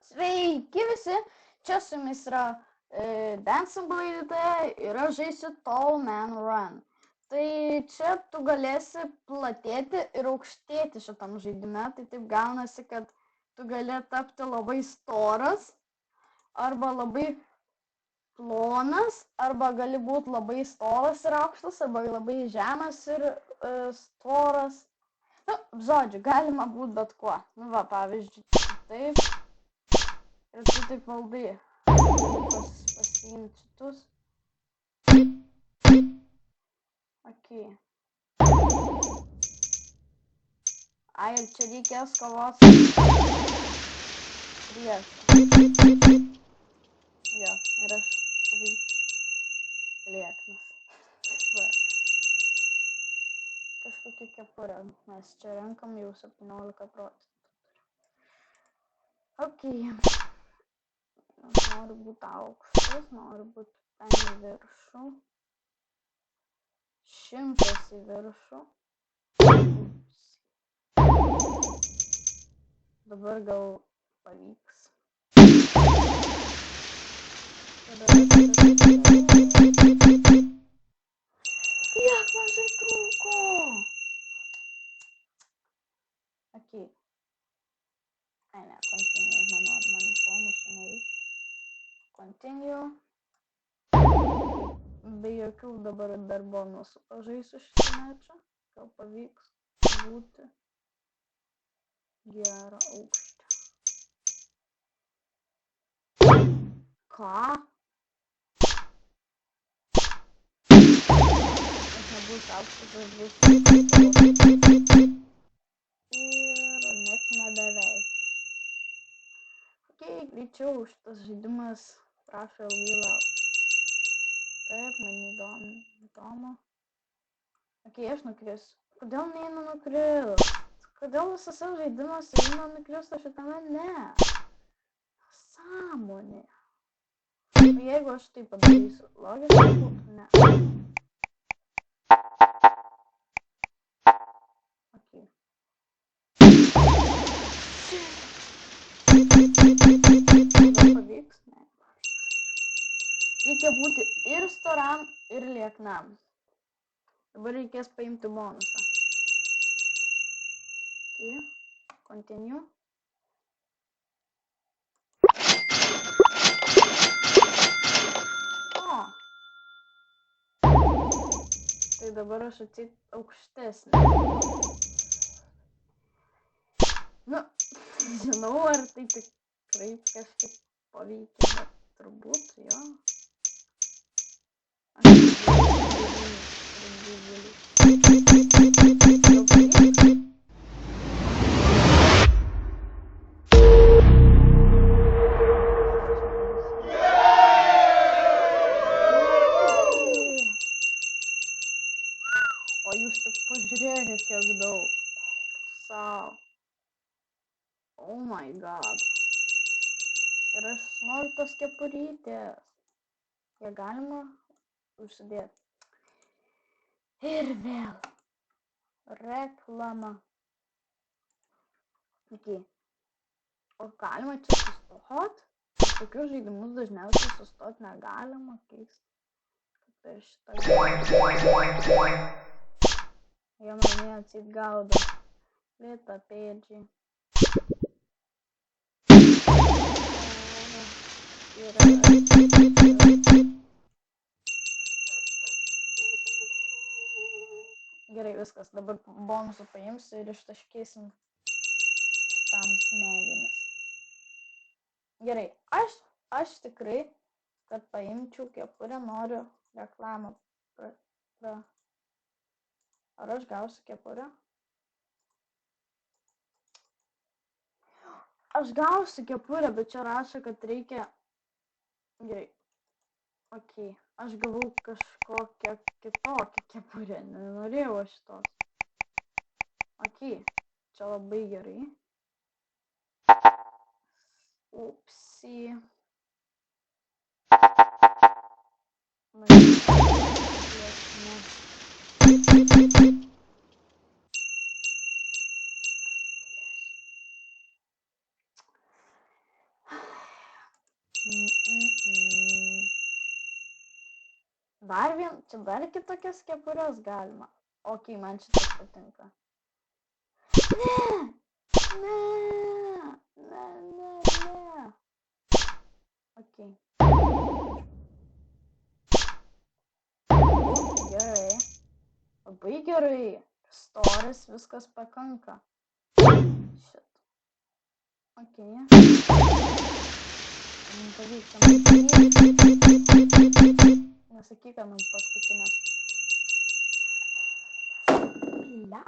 Sveiki visi, čia su jumis yra Dancing Blade ir aš žaisiu Tall Man Run. Tai čia tu galėsi platėti ir aukštėti šitam žaidime, tai taip gaunasi, kad tu gali tapti labai storas, arba labai plonas, arba gali būti labai storas ir aukštas, arba labai žemas ir storas. Nu, žodžiu, galima būti bet kuo. Nu va, pavyzdžiui, taip. Ir tu taip valdai. Gali pasiimti šitus. Okay. Ai, ir čia reikės kovos prieš. Jo, ir aš labai lieknas. Kažkokia kepurė. Mes čia renkam jau 17%. Okay. Aš noriu būti aukštas, noriu būti ten į viršų. 100 į viršų. Dabar gal pavyks. Tiek mažai trūko. Okay. Ai ne, continue, nenoriu, man bonusų nereikia. Continue. Be jokių dabar dar bonusų pažaisiu šitą mečą. Gal pavyks būti gerą aukštę. Ką? Aš nebūsiu aukštas, aš būsiu ir net nebeveik. Okay, greičiau šitas žaidimas prašo ilgai laukti. Taip, man įdomu. Okay, aš nukrisiu. Kodėl neina nukrist? Kodėl visose žaidimuose eina nukrist, o šitame ne? Sąmonė. Jeigu aš tai padarysiu, logiškai būtų, ne. Okay. Gal pavyks? Ne. Reikia būti ir storam, ir lieknam. Dabar reikės paimti bonusą. Okay. Continue. O. Tai dabar aš atseit aukštesnė. Nu, žinau, ar tai tikrai kažkaip paveikia, bet turbūt, jo. O jūs tik pažiūrėkit, kiek daug. Sau. Oh my god. Ir aš noriu tos kepurytės. Jie galima užsidėti. Ir vėl. Reklama. Okay. O galima čia sustot? Tokius žaidimus dažniausiai sustot negalima keisti. Per šitą jie mane atseit gaudo. Lėta pėdžiai. Gerai, viskas. Dabar bonusų paimsiu ir ištaškysim šitam smegenis. Gerai, aš tikrai, kad paimčiau kepurę, noriu reklamą. Ar aš gausiu kepurę? Aš gausiu kepurę, bet čia rašo, kad reikia... Gerai. Okay. Aš gavau kažkokią kitokią kepurę. Nenorėjau aš šitos. Okay. Čia labai gerai. Upsi. Čia dar kitokias kepurės galima. Ok, man šitas patinka. Ne. Ok. Gerai. Labai gerai. Storis viskas pakanka. Šit. Ok. Pavyksta. Nesakyk, kad man paskutinės. Bля.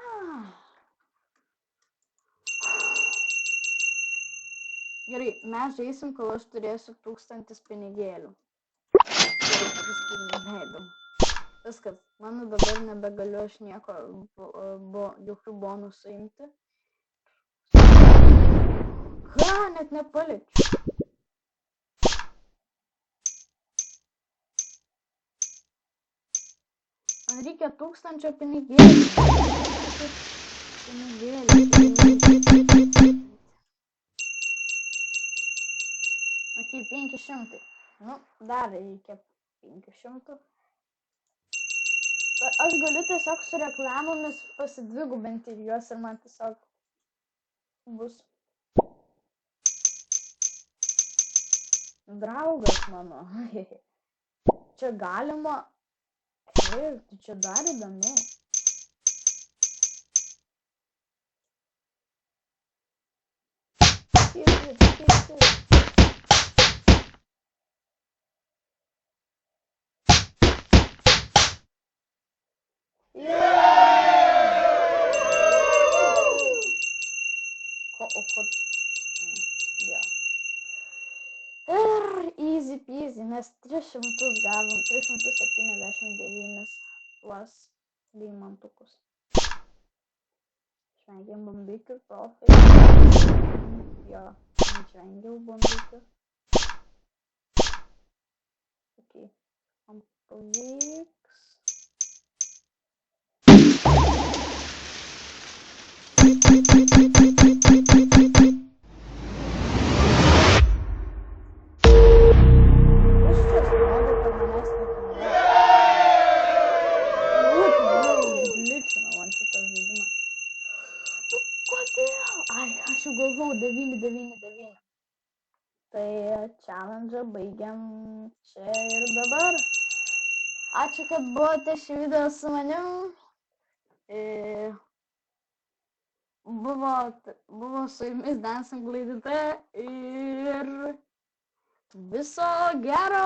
Gerai, mes žaisim, kol aš turėsiu 1000 pinigėlių. Viskas, mano dabar nebegaliu aš nieko, jokių bonusų imti. Ką, net nepaliečiu. Man reikia 1000 pinigėlių. Ok, 500. Nu, dar reikia 500. Aš galiu tiesiog su reklamomis pasidvigubinti juos ir man tiesiog bus draugas mano. Čia galima. Tai čia dar įdomiau. Ir easy peasy, mes 300 gavom, 379 plus deimantukus. Išvengiam bombikių, profit. Jo, išvengiau bombikių. Ok, man pavyks. Aš jau galvau 999. Tai challenge baigiam čia ir dabar. Ačiū, kad buvote šį video su manim. Buvo su jumis Dancing Lady T ir viso gero.